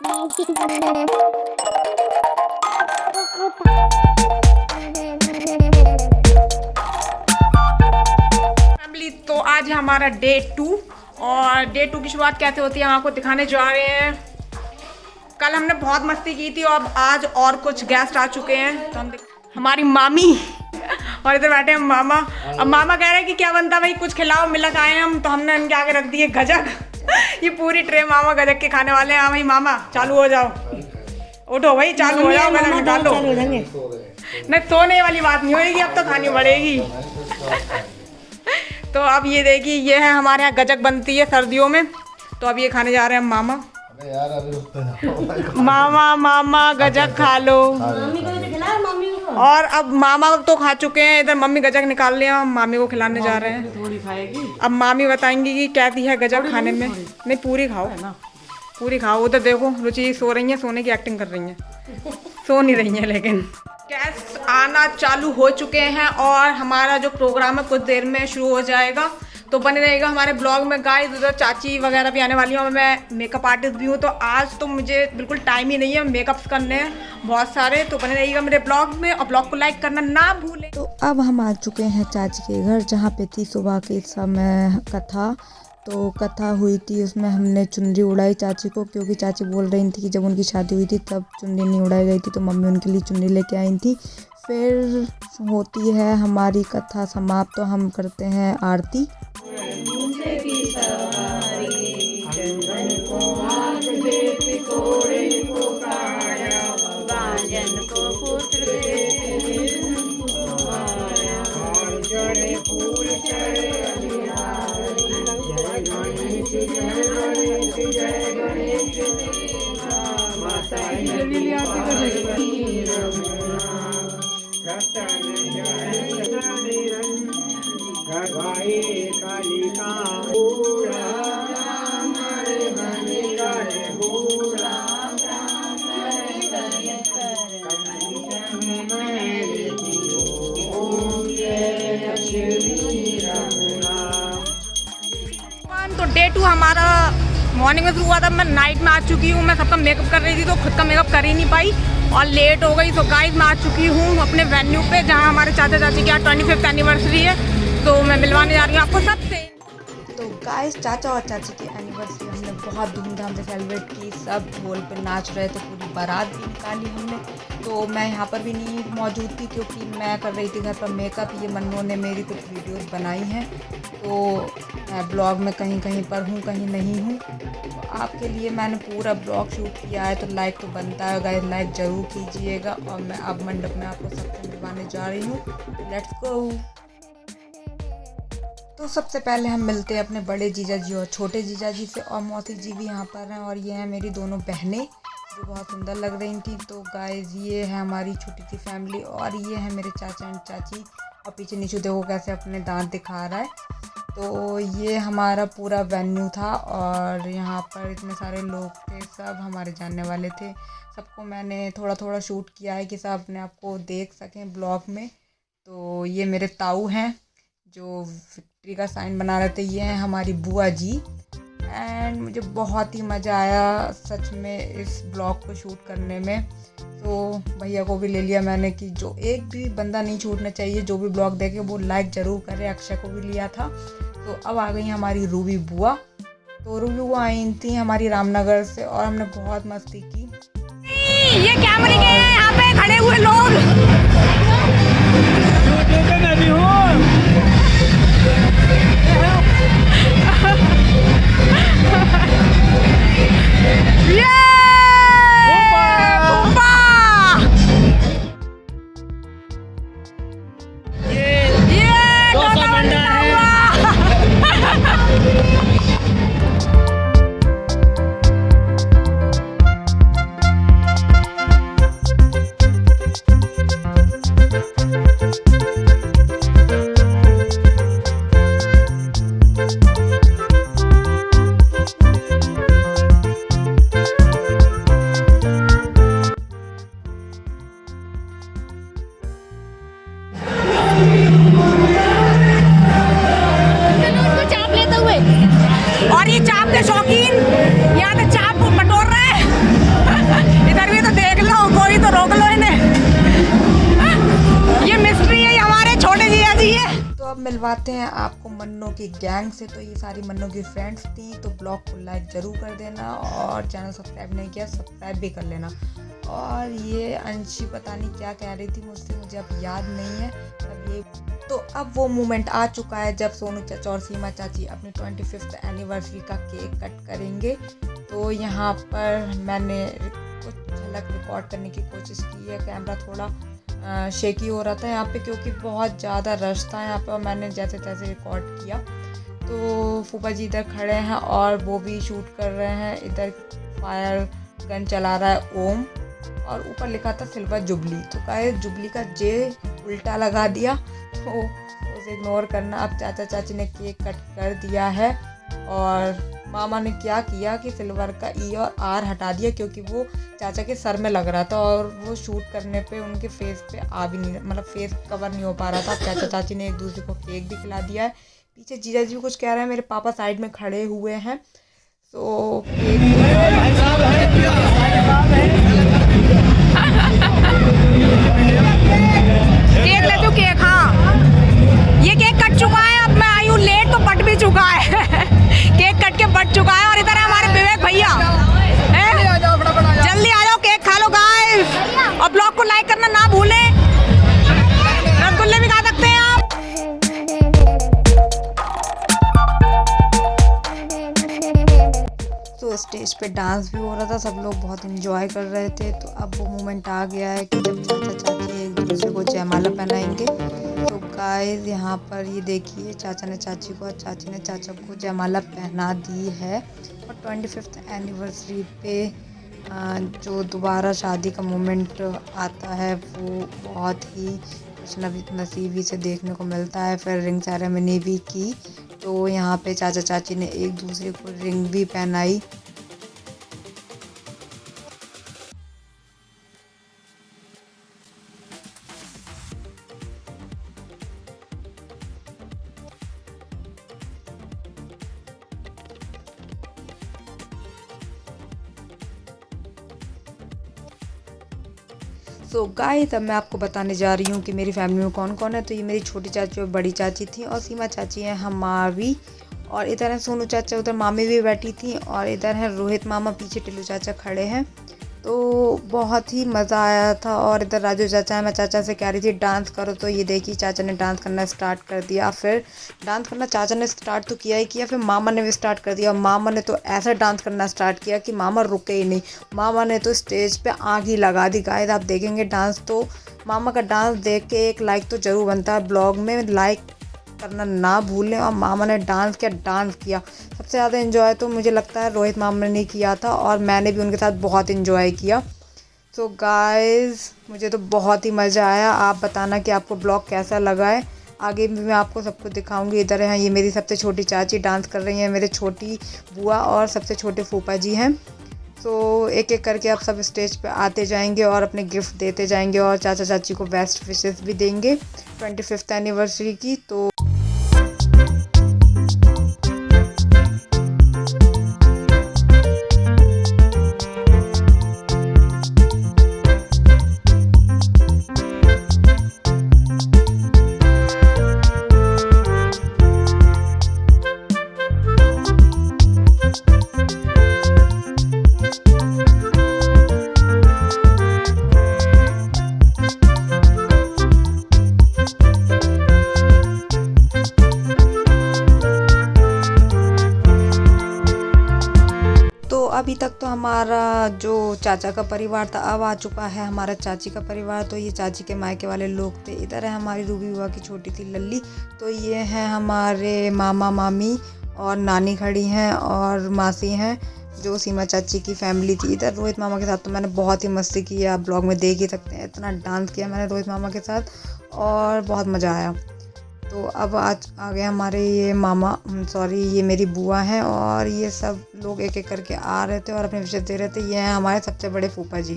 Family, तो आज है हमारा डे 2 और डे 2 की शुरुआत कैसे होती है हम आपको दिखाने जा रहे हैं। कल हमने बहुत मस्ती की थी और आज और कुछ गेस्ट आ चुके हैं। तो हम हमारी मामी और इधर बैठे हैं मामा। अब मामा कह रहे हैं कि क्या बनता भाई, कुछ खिलाओ, मिलक आए हैं हम। तो हमने इनके आगे रख दिए गजक। ये पूरी ट्रे मामा गजक के खाने वाले हैं। हाँ भाई मामा, चालू हो जाओ, उठो भाई, चालू हो जाओ, गजक निकालो। नहीं, सोने वाली बात नहीं होगी, अब तो खानी पड़ेगी। तो अब ये देखिए, ये है हमारे यहाँ गजक बनती है सर्दियों में। तो अब ये खाने जा रहे हैं मामा। मामा मामा गजक खा लो। और अब मामा तो खा चुके हैं, इधर मम्मी गजक निकाल लिया, हम मामी को खिलाने जा रहे हैं। थोड़ी खाएगी। अब मामी बताएंगी कि कैसी है गजक खाने में। नहीं, पूरी खाओ ना, पूरी खाओ। उधर देखो रुचि सो रही है, सोने की एक्टिंग कर रही है, सो नहीं रही है। लेकिन गेस्ट आना चालू हो चुके हैं और हमारा जो प्रोग्राम है कुछ देर में शुरू हो जाएगा। तो बने रहेगा हमारे ब्लॉग में गाइस। उधर चाची वगैरह भी आने वाली हूँ, मैं मेकअप आर्टिस्ट भी हूँ। तो आज तो मुझे बिल्कुल टाइम ही नहीं है, मेकअप्स करने हैं बहुत सारे। तो बने रहेगा मेरे ब्लॉग में और ब्लॉग को लाइक करना ना भूलें। तो अब हम आ चुके हैं चाची के घर, जहाँ पे थी सुबह के समय कथा। तो कथा हुई थी, उसमें हमने चुनरी उड़ाई चाची को, क्योंकि चाची बोल रही थी कि जब उनकी शादी हुई थी तब चुनरी नहीं उड़ाई गई थी, तो मम्मी उनके लिए चुनरी लेके आई थी। फिर होती है हमारी कथा समाप्त, तो हम करते हैं आरती। तो डे 2 हमारा मॉर्निंग में शुरू हुआ था। मैं नाइट में आ चुकी हूँ। मैं सबका मेकअप कर रही थी तो खुद का मेकअप कर ही नहीं पाई और लेट हो गई। तो गाइस मैं आ चुकी हूँ अपने वेन्यू पे, जहाँ हमारे चाचा चाची की 25th एनिवर्सरी है। तो मैं मिलवाने जा रही हूँ आपको सबसे। तो गाइस चाचा और चाची की एनिवर्सरी हमने बहुत धूमधाम से सेलिब्रेट की। सब ढोल पे नाच रहे थे, पूरी बारात भी निकाली हमने। तो मैं यहाँ पर भी नहीं मौजूद थी क्योंकि मैं कर रही थी घर पर मेकअप। ये मन्नू ने मेरी कुछ वीडियोस बनाई हैं, तो मैं ब्लॉग में कहीं कहीं पर हूँ, कहीं नहीं हूँ। तो आपके लिए मैंने पूरा ब्लॉग शूट किया है, तो लाइक तो बनता है गाइस, लाइक ज़रूर कीजिएगा। और मैं अब मंडप में आपको सबसे मिलवाने जा रही हूँ। Let's go. तो सबसे पहले हम मिलते हैं अपने बड़े जीजा जी और छोटे जीजा जी से, और मौसी जी भी यहाँ पर हैं। और ये हैं मेरी दोनों बहनें जो बहुत सुंदर लग रही थी। तो गाइस ये है हमारी छोटी सी फैमिली, और ये है मेरे चाचा एंड चाची। और पीछे नीचू देखो कैसे अपने दांत दिखा रहा है। तो ये हमारा पूरा वेन्यू था और यहाँ पर इतने सारे लोग थे, सब हमारे जानने वाले थे। सबको मैंने थोड़ा थोड़ा शूट किया है कि सब अपने आप को देख सकें ब्लॉग में। तो ये मेरे ताऊ हैं जो विक्ट्री का साइन बना रहे थे। ये हैं हमारी बुआ जी। एंड मुझे बहुत ही मज़ा आया सच में इस ब्लॉग को शूट करने में। तो भैया को भी ले लिया मैंने कि जो एक भी बंदा नहीं छूटना चाहिए, जो भी ब्लॉग देखे वो लाइक ज़रूर करे। अक्षय को भी लिया था। तो अब आ गई हमारी रूबी बुआ। तो रूबी बुआ आई थी हमारी रामनगर से और हमने बहुत मस्ती की। ये कैमरे के यहाँ पे खड़े हुए लोग मिलवाते हैं आपको मन्नों की गैंग से। तो ये सारी मन्नों की फ्रेंड्स थी। तो ब्लॉग को लाइक ज़रूर कर देना और चैनल सब्सक्राइब नहीं किया सब्सक्राइब भी कर लेना। और ये अंशी पता नहीं क्या कह रही थी मुझसे, मुझे अब याद नहीं है। तो अब वो मोमेंट आ चुका है जब सोनू चाचा और सीमा चाची अपनी 25th एनिवर्सरी का केक कट करेंगे। तो यहाँ पर मैंने कुछ झलक रिकॉर्ड करने की कोशिश की है। कैमरा थोड़ा शेकी हो रहा था यहाँ पे क्योंकि बहुत ज़्यादा रश था यहाँ पे, और मैंने जैसे तैसे रिकॉर्ड किया। तो फूफा जी इधर खड़े हैं और वो भी शूट कर रहे हैं। इधर फायर गन चला रहा है ओम, और ऊपर लिखा था सिल्वर जुबली। तो गाइस जुबली का जे उल्टा लगा दिया, तो उसे इग्नोर करना। अब चाचा चाची ने केक कट कर दिया है, और मामा ने क्या किया कि सिल्वर का ई और आर हटा दिया क्योंकि वो चाचा के सर में लग रहा था, और वो शूट करने पे उनके फेस पे आ भी नहीं, मतलब फेस कवर नहीं हो पा रहा था। चाचा चाची ने एक दूसरे को केक भी खिला दिया है। पीछे जीजा जी भी कुछ कह रहे हैं, मेरे पापा साइड में खड़े हुए हैं। तो केक ले तू केक। हाँ ये केक कट चुका है, अब मैं आई हूँ लेट तो बट भी चुका है केक कट के बट चुका है। और इधर है हमारे विवेक भैया, जल्दी आ जाओ केक खा लो गाइस, और ब्लॉग को लाइक करना ना भूलें। रसगुल्ले भी खा सकते हैं आप। तो स्टेज पे डांस भी हो रहा था, सब लोग बहुत एंजॉय कर रहे थे। तो अब वो मोमेंट आ गया है कि जब चाचा चाची एक दूसरे को जयमाला पहनाएंगे। तो गाइस यहाँ पर ये देखिए, चाचा ने चाची को और चाची ने चाचा को जयमाला पहना दी है। और 25th एनिवर्सरी पे जो दोबारा शादी का मोमेंट आता है वो बहुत ही कुछ नसीबी से देखने को मिलता है। फिर रिंग सेरेमनी भी की, तो यहाँ पे चाचा चाची ने एक दूसरे को रिंग भी पहनाई। सो गाइस अब मैं आपको बताने जा रही हूँ कि मेरी फैमिली में कौन कौन है। तो ये मेरी छोटी चाची और बड़ी चाची थी, और सीमा चाची है हमारी, और इधर है सोनू चाचा, उधर मामी भी बैठी थी, और इधर है रोहित मामा, पीछे टिल्लू चाचा खड़े हैं। तो बहुत ही मज़ा आया था। और इधर राजू चाचा है, मैं चाचा से कह रही थी डांस करो, तो ये देखिए चाचा ने डांस करना स्टार्ट कर दिया। फिर डांस करना चाचा ने स्टार्ट तो किया ही किया, फिर मामा ने भी स्टार्ट कर दिया। और मामा ने तो ऐसा डांस करना स्टार्ट किया कि मामा रुके ही नहीं। मामा ने तो स्टेज पे आग ही लगा दी। गाइस आप देखेंगे डांस, तो मामा का डांस देख के एक लाइक तो ज़रूर बनता है। ब्लॉग में लाइक करना ना भूलें। और मामा ने डांस किया। सबसे ज़्यादा एंजॉय तो मुझे लगता है रोहित मामा ने किया था, और मैंने भी उनके साथ बहुत एंजॉय किया। तो गाइस मुझे तो बहुत ही मज़ा आया। आप बताना कि आपको ब्लॉग कैसा लगा है। आगे भी मैं आपको सब कुछ दिखाऊंगी। इधर है ये मेरी सबसे छोटी चाची डांस कर रही हैं, मेरे छोटी बुआ और सबसे छोटे फूफा जी हैं। तो एक एक करके आप सब स्टेज पे आते जाएंगे और अपने गिफ्ट देते जाएंगे, और चाचा चाची को बेस्ट विशेस भी देंगे 25th एनिवर्सरी की। तो अभी तक तो हमारा जो चाचा का परिवार था, अब आ चुका है हमारा चाची का परिवार। तो ये चाची के मायके वाले लोग थे। इधर है हमारी रूबी बुआ की छोटी सी लल्ली। तो ये हैं हमारे मामा मामी और नानी खड़ी हैं और मासी हैं, जो सीमा चाची की फैमिली थी। इधर रोहित मामा के साथ तो मैंने बहुत ही मस्ती की है, आप ब्लॉग में देख ही सकते हैं। इतना डांस किया मैंने रोहित मामा के साथ और बहुत मज़ा आया। तो अब आज आ गए हमारे ये मामा, ये मेरी बुआ हैं, और ये सब लोग एक एक करके आ रहे थे और अपने विशेष दे रहे थे। ये हैं हमारे सबसे बड़े फूफा जी।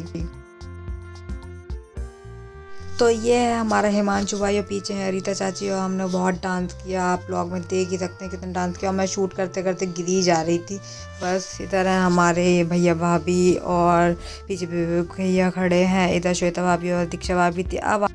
तो ये है हमारा हिमांशु भाई, और पीछे है रीता चाची, और हमने बहुत डांस किया। आप ब्लॉग में देख ही सकते हैं कितना डांस किया, और मैं शूट करते करते गिरी जा रही थी बस। इधर है हमारे भैया भाभी, और पीछे भैया खड़े हैं। इधर श्वेता भाभी और दीक्षा भाभी थी। अब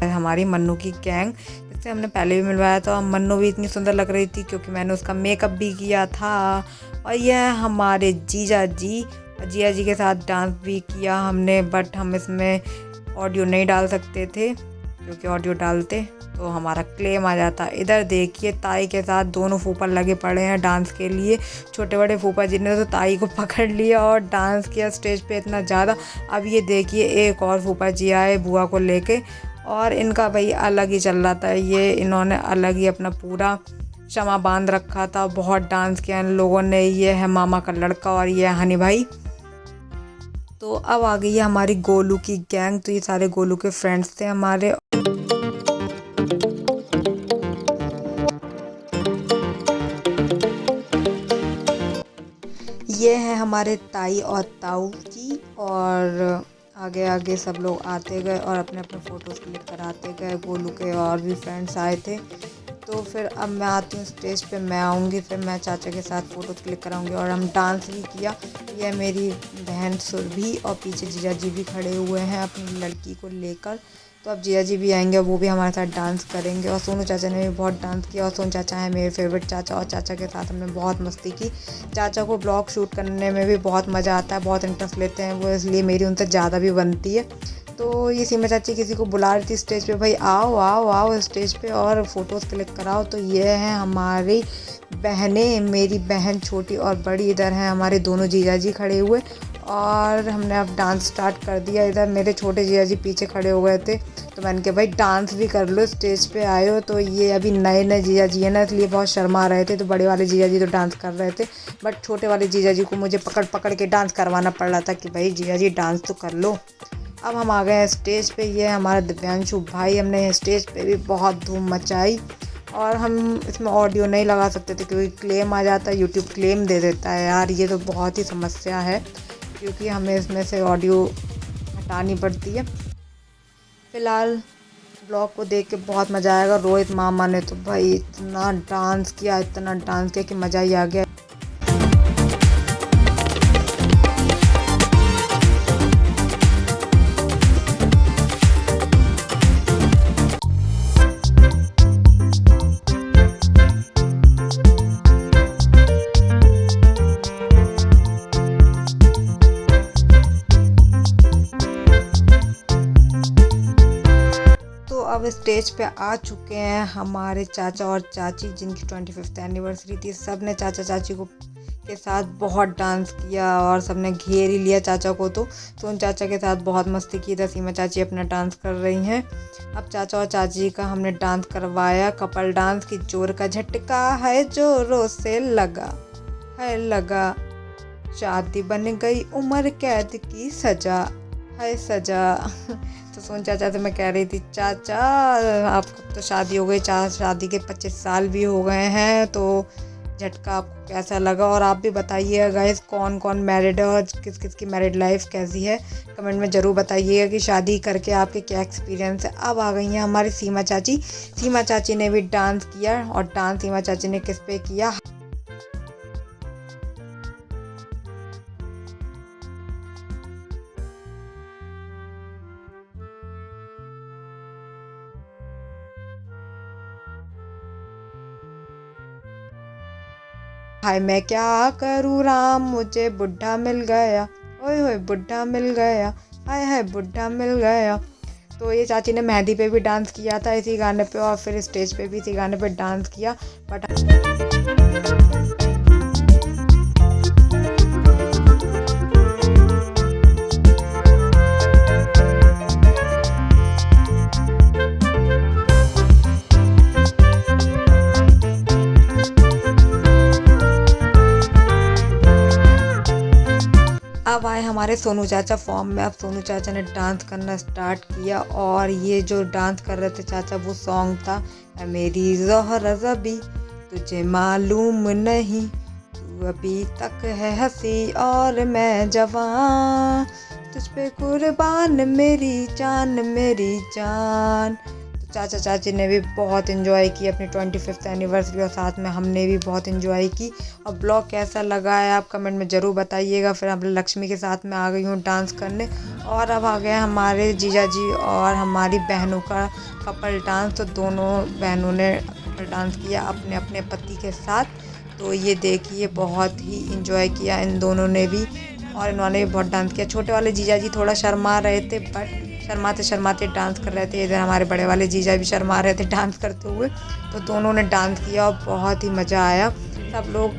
हमारी मन्नू की गैंग, जिससे हमने पहले भी मिलवाया था। मन्नू भी इतनी सुंदर लग रही थी क्योंकि मैंने उसका मेकअप भी किया था। और यह हमारे जीजा जी के साथ डांस भी किया हमने, बट हम इसमें ऑडियो नहीं डाल सकते थे क्योंकि ऑडियो डालते तो हमारा क्लेम आ जाता। इधर देखिए ताई के साथ दोनों फूफा लगे पड़े हैं डांस के लिए। छोटे बड़े फूफा जी ने तो ताई को पकड़ लिया और डांस किया स्टेज पे इतना ज़्यादा। अब ये देखिए एक और फूफा जी आए बुआ को लेके, और इनका भाई अलग ही चल रहा था। ये इन्होंने अलग ही अपना पूरा शमा बांध रखा था, बहुत डांस किया इन लोगों ने। ये है मामा का लड़का और ये है हनी भाई। तो अब आ गई है हमारी गोलू की गैंग। तो ये सारे गोलू के फ्रेंड्स थे हमारे। ये हैं हमारे ताई और ताऊ जी, और आगे आगे सब लोग आते गए और अपने अपने फ़ोटोज़ क्लिक कराते गए। गोलू के और भी फ्रेंड्स आए थे। तो फिर अब मैं आती हूँ स्टेज पे, मैं आऊँगी, फिर मैं चाचा के साथ फ़ोटोज़ क्लिक कराऊँगी। और हम डांस भी किया। यह मेरी बहन सुरभि और पीछे जीजा जी भी खड़े हुए हैं अपनी लड़की को लेकर। तो अब जीजा जी भी आएंगे, वो भी हमारे साथ डांस करेंगे। और सोनू चाचा ने भी बहुत डांस किया, और सोनू चाचा है मेरे फेवरेट चाचा, और चाचा के साथ हमने बहुत मस्ती की। चाचा को ब्लॉग शूट करने में भी बहुत मज़ा आता है, बहुत इंटरेस्ट लेते हैं वो, इसलिए मेरी उनसे ज़्यादा भी बनती है। तो ये सीमा चाची किसी को बुला रही थी स्टेज पे, भाई आओ आओ आओ स्टेज पे और फ़ोटोज़ क्लिक कराओ। तो ये हैं हमारी बहनें, मेरी बहन छोटी और बड़ी। इधर हैं हमारे दोनों जीजा जी खड़े हुए, और हमने अब डांस स्टार्ट कर दिया। इधर मेरे छोटे जीजा जी पीछे खड़े हो गए थे, तो मैंने कहा भाई डांस भी कर लो, स्टेज पे आए हो। तो ये अभी नए जीजा जी है ना, इसलिए बहुत शर्मा रहे थे। तो बड़े वाले जीजा जी तो डांस कर रहे थे, बट छोटे वाले जीजा जी को मुझे पकड़ पकड़ के डांस करवाना पड़ रहा था कि भाई जीजा जी डांस तो कर लो। अब हम आ गए हैं स्टेज पे। ये हमारा दिव्यांशु भाई, हमने स्टेज पे भी बहुत धूम मचाई। और हम इसमें ऑडियो नहीं लगा सकते थे क्योंकि क्लेम आ जाता है, यूट्यूब क्लेम दे देता है यार। ये तो बहुत ही समस्या है क्योंकि हमें इसमें से ऑडियो हटानी पड़ती है। फ़िलहाल ब्लॉग को देख के बहुत मज़ा आएगा। रोहित मामा ने तो भाई इतना डांस किया कि मज़ा ही आ गया। अब स्टेज पे आ चुके हैं हमारे चाचा और चाची, जिनकी 25th एनिवर्सरी थी। सब ने चाचा चाची को के साथ बहुत डांस किया और सब ने घेर ही लिया चाचा को। तो उन चाचा के साथ बहुत मस्ती की। इधर सीमा चाची अपना डांस कर रही हैं। अब चाचा और चाची का हमने डांस करवाया, कपल डांस की। जोर का झटका है जोरों से लगा है लगा, शादी बन गई उम्र कैद की सजा है सजा। तो सोन चाचा से मैं कह रही थी, चाचा आपको तो शादी हो गई, शादी के 25 साल भी हो गए हैं, तो झटका आपको कैसा लगा? और आप भी बताइएगा गाइस कौन कौन मैरिड है और किस किस की मैरिड लाइफ कैसी है, कमेंट में ज़रूर बताइएगा कि शादी करके आपके क्या एक्सपीरियंस है। अब आ गई हैं हमारी सीमा चाची। सीमा चाची ने भी डांस किया, और डांस सीमा चाची ने किस पे किया? हाय मैं क्या करूँ राम, मुझे बुढ़ा मिल गया, ओए होए बुढ़ा मिल गया, हाय हाय बुढ़ा मिल गया। तो ये चाची ने मेहंदी पे भी डांस किया था इसी गाने पे, और फिर स्टेज पे भी इसी गाने पे डांस किया। बट अब आए हमारे सोनू चाचा फॉर्म में। अब सोनू चाचा ने डांस करना स्टार्ट किया, और ये जो डांस कर रहे थे चाचा वो सॉन्ग था ऐ मेरी ज़ोहरा ज़बी तुझे मालूम नहीं, तू अभी तक है हंसी और मैं जवान, तुझ पे कुर्बान मेरी जान मेरी जान। चाचा चाची ने भी बहुत इन्जॉय की अपनी 25th एनिवर्सरी, और साथ में हमने भी बहुत इन्जॉय की। और ब्लॉग कैसा लगा है आप कमेंट में ज़रूर बताइएगा। फिर अब लक्ष्मी के साथ मैं आ गई हूँ डांस करने, और अब आ गया हमारे जीजा जी और हमारी बहनों का कपल डांस। तो दोनों बहनों ने कपल डांस किया अपने अपने पति के साथ। तो ये देखिए बहुत ही इंजॉय किया इन दोनों ने भी, और इन्होंने भी बहुत डांस किया। छोटे वाले जीजा जी थोड़ा शर्मा रहे थे, बट शर्माते शर्माते डांस कर रहे थे। इधर हमारे बड़े वाले जीजा भी शर्मा रहे थे डांस करते हुए। तो दोनों ने डांस किया और बहुत ही मज़ा आया। सब लोग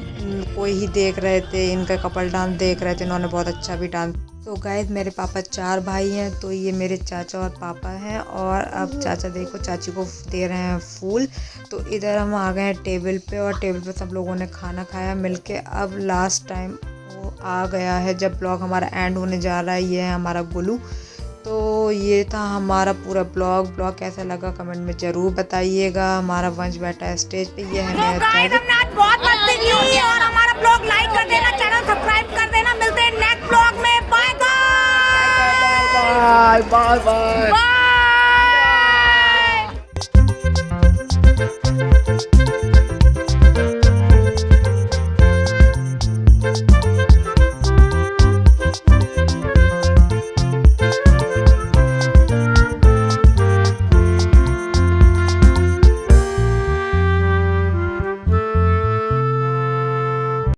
कोई ही देख रहे थे, इनका कपल डांस देख रहे थे। इन्होंने बहुत अच्छा भी डांस। तो गाइस मेरे पापा 4 भाई हैं, तो ये मेरे चाचा और पापा हैं। और अब चाचा देखो चाची को दे रहे हैं फूल। तो इधर हम आ गए हैं टेबल पे, और टेबल पे सब लोगों ने खाना खाया मिलके। अब लास्ट टाइम वो आ गया है जब ब्लॉग हमारा एंड होने जा रहा है। ये है हमारा गोलू। तो ये था हमारा पूरा ब्लॉग कैसा लगा कमेंट में ज़रूर बताइएगा। हमारा वंश बैठा है स्टेज पे। ये है मेरा हमने आज बहुत मस्ती की, और हमारा ब्लॉग लाइक कर देना, चैनल सब्सक्राइब कर देना। मिलते हैं नेक्स्ट ब्लॉग में। Bye bye bye bye.